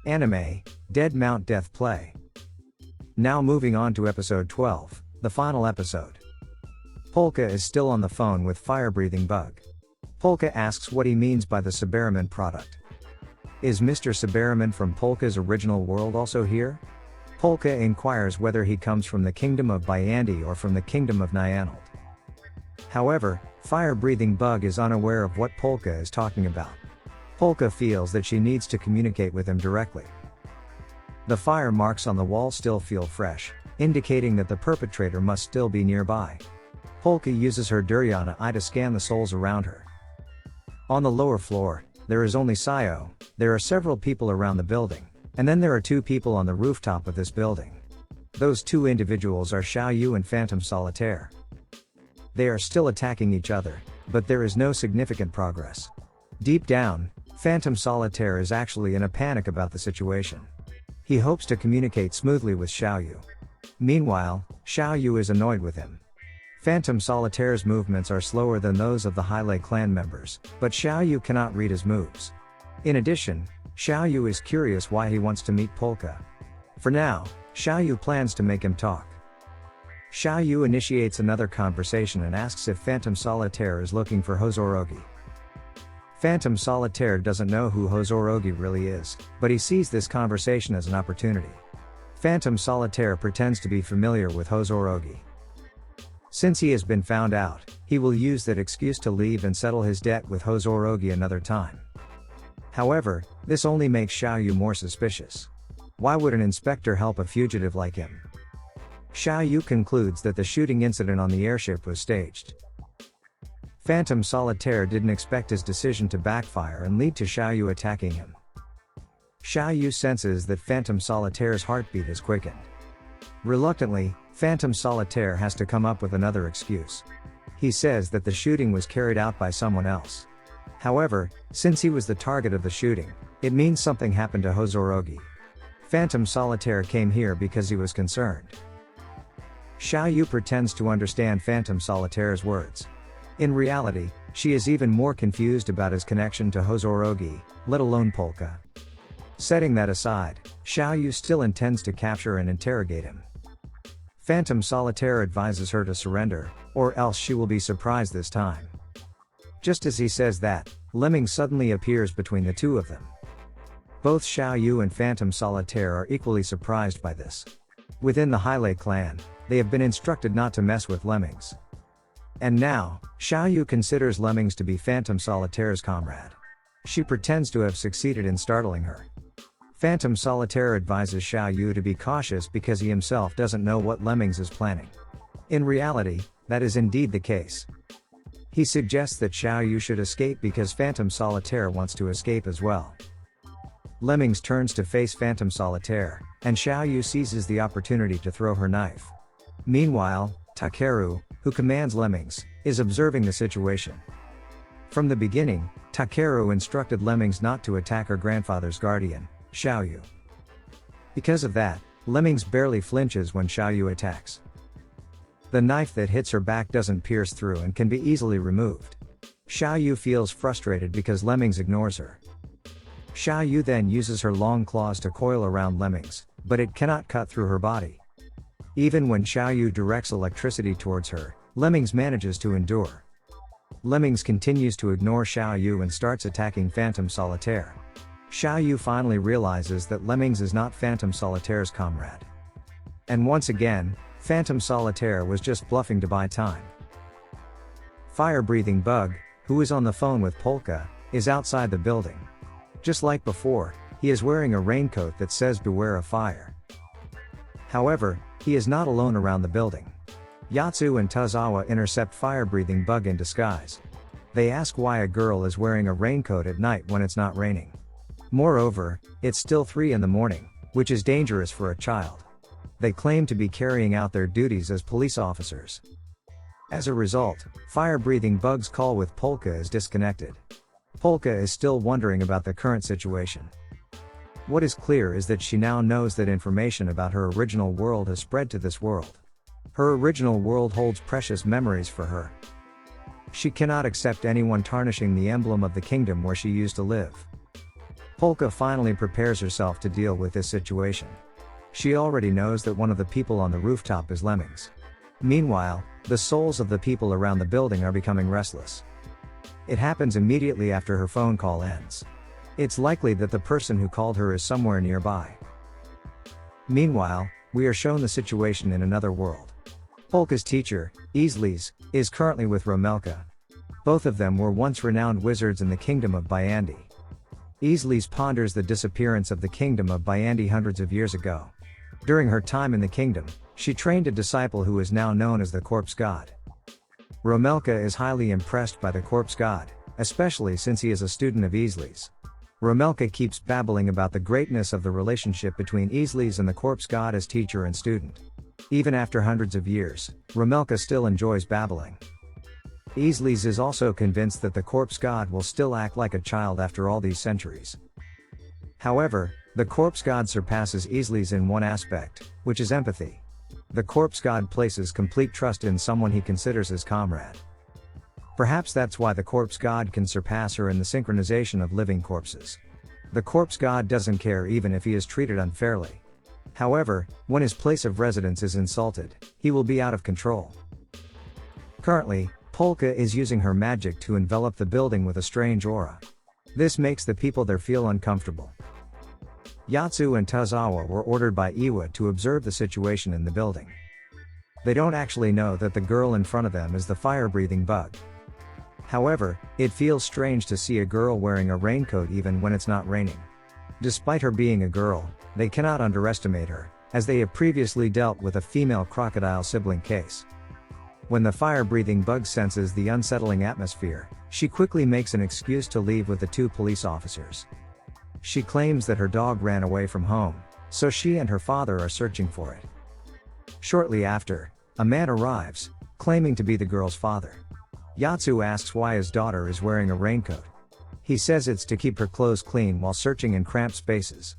Anime, Dead Mount Death Play. Now moving on to episode 12, the final episode. Polka is still on the phone with fire-breathing Bug. Polka asks what he means by the Cyberman product. Is Mr. Cyberman from Polka's original world also here? Polka inquires whether he comes from the kingdom of Byandi or from the kingdom of Nyanald. However, fire-breathing Bug is unaware of what Polka is talking about. Polka feels that she needs to communicate with him directly. The fire marks on the wall still feel fresh, indicating that the perpetrator must still be nearby. Polka uses her Duryana eye to scan the souls around her. On the lower floor, there is only Sayo. There are several people around the building, and then there are 2 people on the rooftop of this building. Those 2 individuals are Xiaoyu and Phantom Solitaire. They are still attacking each other, but there is no significant progress. Deep down, Phantom Solitaire is actually in a panic about the situation. He hopes to communicate smoothly with Xiaoyu. Meanwhile, Xiaoyu is annoyed with him. Phantom Solitaire's movements are slower than those of the Hylay clan members, but Xiaoyu cannot read his moves. In addition, Xiaoyu is curious why he wants to meet Polka. For now, Xiaoyu plans to make him talk. Xiaoyu initiates another conversation and asks if Phantom Solitaire is looking for Hozorogi. Phantom Solitaire doesn't know who Hozorogi really is, but he sees this conversation as an opportunity. Phantom Solitaire pretends to be familiar with Hozorogi. Since he has been found out, he will use that excuse to leave and settle his debt with Hozorogi another time. However, this only makes Xiaoyu more suspicious. Why would an inspector help a fugitive like him? Xiaoyu concludes that the shooting incident on the airship was staged. Phantom Solitaire didn't expect his decision to backfire and lead to Xiaoyu attacking him. Xiaoyu senses that Phantom Solitaire's heartbeat has quickened. Reluctantly, Phantom Solitaire has to come up with another excuse. He says that the shooting was carried out by someone else. However, since he was the target of the shooting, it means something happened to Hozorogi. Phantom Solitaire came here because he was concerned. Xiaoyu pretends to understand Phantom Solitaire's words. In reality, she is even more confused about his connection to Hozorogi, let alone Polka. Setting that aside, Xiaoyu still intends to capture and interrogate him. Phantom Solitaire advises her to surrender, or else she will be surprised this time. Just as he says that, Lemming suddenly appears between the 2 of them. Both Xiaoyu and Phantom Solitaire are equally surprised by this. Within the Hylay clan, they have been instructed not to mess with lemmings. And now, Xiaoyu considers lemmings to be Phantom Solitaire's comrade. She pretends to have succeeded in startling her. Phantom Solitaire advises Xiaoyu to be cautious because he himself doesn't know what Lemmings is planning. In reality, that is indeed the case. He suggests that Xiaoyu should escape because Phantom Solitaire wants to escape as well. Lemmings turns to face Phantom Solitaire, and Xiaoyu seizes the opportunity to throw her knife. Meanwhile, Takeru, who commands Lemmings, is observing the situation. From the beginning, Takeru instructed Lemmings not to attack her grandfather's guardian, Xiaoyu. Because of that, Lemmings barely flinches when Xiaoyu attacks. The knife that hits her back doesn't pierce through and can be easily removed. Xiaoyu feels frustrated because Lemmings ignores her. Xiaoyu then uses her long claws to coil around Lemmings, but it cannot cut through her body. Even when Xiaoyu directs electricity towards her, Lemmings manages to endure. Lemmings continues to ignore Xiaoyu and starts attacking Phantom Solitaire. Xiaoyu finally realizes that Lemmings is not Phantom Solitaire's comrade. And once again, Phantom Solitaire was just bluffing to buy time. Fire-breathing Bug, who is on the phone with Polka, is outside the building. Just like before, he is wearing a raincoat that says "Beware of fire." However, he is not alone around the building. Yatsu and Tozawa intercept fire-breathing Bug in disguise. They ask why a girl is wearing a raincoat at night when it's not raining. Moreover, it's still 3 in the morning, which is dangerous for a child. They claim to be carrying out their duties as police officers. As a result, fire-breathing Bug's call with Polka is disconnected. Polka is still wondering about the current situation. What is clear is that she now knows that information about her original world has spread to this world. Her original world holds precious memories for her. She cannot accept anyone tarnishing the emblem of the kingdom where she used to live. Polka finally prepares herself to deal with this situation. She already knows that one of the people on the rooftop is Lemmings. Meanwhile, the souls of the people around the building are becoming restless. It happens immediately after her phone call ends. It's likely that the person who called her is somewhere nearby. Meanwhile, we are shown the situation in another world. Polka's teacher, Easley's, is currently with Romelka. Both of them were once renowned wizards in the kingdom of Byandi. Easley's ponders the disappearance of the kingdom of Byandi hundreds of years ago. During her time in the kingdom, she trained a disciple who is now known as the Corpse God. Romelka is highly impressed by the Corpse God, especially since he is a student of Easley's. Romelka keeps babbling about the greatness of the relationship between Easley's and the Corpse God as teacher and student. Even after hundreds of years, Romelka still enjoys babbling. Easley's is also convinced that the Corpse God will still act like a child after all these centuries. However, the Corpse God surpasses Easley's in one aspect, which is empathy. The Corpse God places complete trust in someone he considers his comrade. Perhaps that's why the Corpse God can surpass her in the synchronization of living corpses. The Corpse God doesn't care even if he is treated unfairly. However, when his place of residence is insulted, he will be out of control. Currently, Polka is using her magic to envelop the building with a strange aura. This makes the people there feel uncomfortable. Yatsu and Tozawa were ordered by Iwa to observe the situation in the building. They don't actually know that the girl in front of them is the fire-breathing bug. However, it feels strange to see a girl wearing a raincoat even when it's not raining. Despite her being a girl, they cannot underestimate her, as they have previously dealt with a female crocodile sibling case. When the fire-breathing bug senses the unsettling atmosphere, she quickly makes an excuse to leave with the two police officers. She claims that her dog ran away from home, so she and her father are searching for it. Shortly after, a man arrives, claiming to be the girl's father. Yatsu asks why his daughter is wearing a raincoat. He says it's to keep her clothes clean while searching in cramped spaces.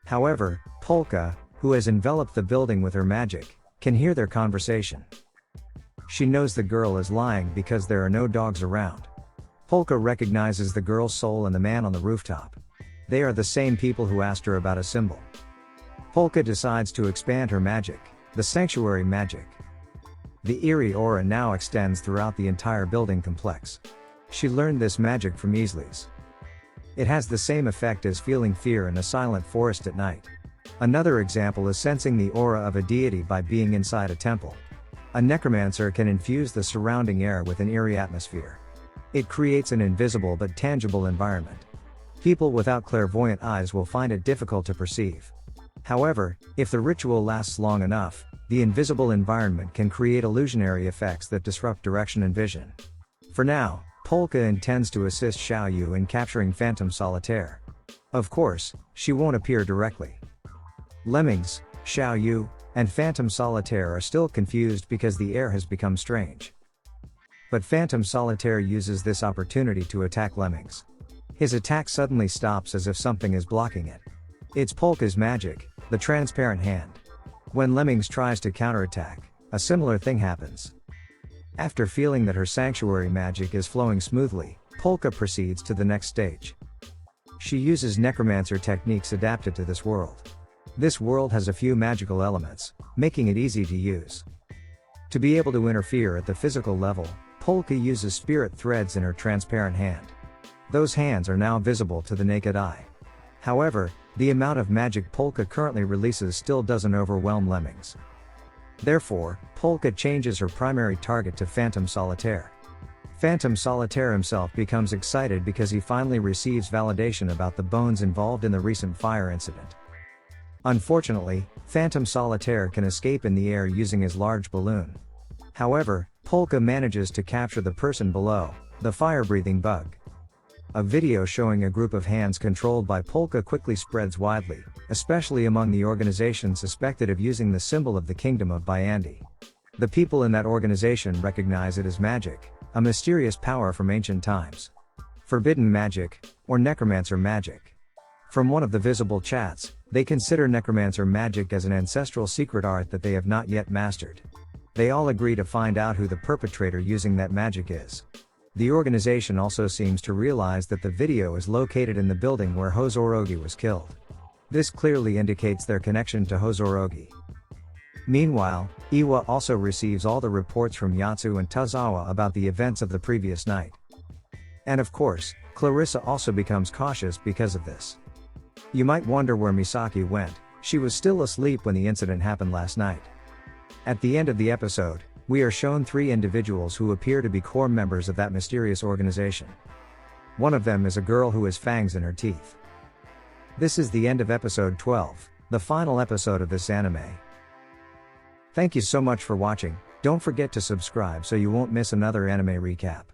However, Polka, who has enveloped the building with her magic, can hear their conversation. She knows the girl is lying because there are no dogs around. Polka recognizes the girl's soul and the man on the rooftop. They are the same people who asked her about a symbol. Polka decides to expand her magic, the sanctuary magic. The eerie aura now extends throughout the entire building complex. She learned this magic from Easley's. It has the same effect as feeling fear in a silent forest at night. Another example is sensing the aura of a deity by being inside a temple. A necromancer can infuse the surrounding air with an eerie atmosphere. It creates an invisible but tangible environment. People without clairvoyant eyes will find it difficult to perceive. However, if the ritual lasts long enough, the invisible environment can create illusionary effects that disrupt direction and vision. For now, Polka intends to assist Xiaoyu in capturing Phantom Solitaire. Of course, she won't appear directly. Lemmings, Xiaoyu, and Phantom Solitaire are still confused because the air has become strange. But Phantom Solitaire uses this opportunity to attack Lemmings. His attack suddenly stops as if something is blocking it. It's Polka's magic, the transparent hand. When Lemmings tries to counterattack, a similar thing happens. After feeling that her sanctuary magic is flowing smoothly, Polka proceeds to the next stage. She uses necromancer techniques adapted to this world. This world has a few magical elements, making it easy to use. To be able to interfere at the physical level, Polka uses spirit threads in her transparent hand. Those hands are now visible to the naked eye. However, the amount of magic Polka currently releases still doesn't overwhelm Lemmings. Therefore, Polka changes her primary target to Phantom Solitaire. Phantom Solitaire himself becomes excited because he finally receives validation about the bones involved in the recent fire incident. Unfortunately, Phantom Solitaire can escape in the air using his large balloon. However, Polka manages to capture the person below, the fire-breathing bug. A video showing a group of hands controlled by Polka quickly spreads widely, especially among the organization suspected of using the symbol of the Kingdom of Byandi. The people in that organization recognize it as magic, a mysterious power from ancient times. Forbidden magic, or necromancer magic. From one of the visible chats, they consider necromancer magic as an ancestral secret art that they have not yet mastered. They all agree to find out who the perpetrator using that magic is. The organization also seems to realize that the video is located in the building where Hozorogi was killed. This clearly indicates their connection to Hozorogi. Meanwhile, Iwa also receives all the reports from Yatsu and Tozawa about the events of the previous night. And of course, Clarissa also becomes cautious because of this. You might wonder where Misaki went. She was still asleep when the incident happened last night. At the end of the episode, we are shown 3 individuals who appear to be core members of that mysterious organization. One of them is a girl who has fangs in her teeth. This is the end of episode 12, the final episode of this anime. Thank you so much for watching. Don't forget to subscribe so you won't miss another anime recap.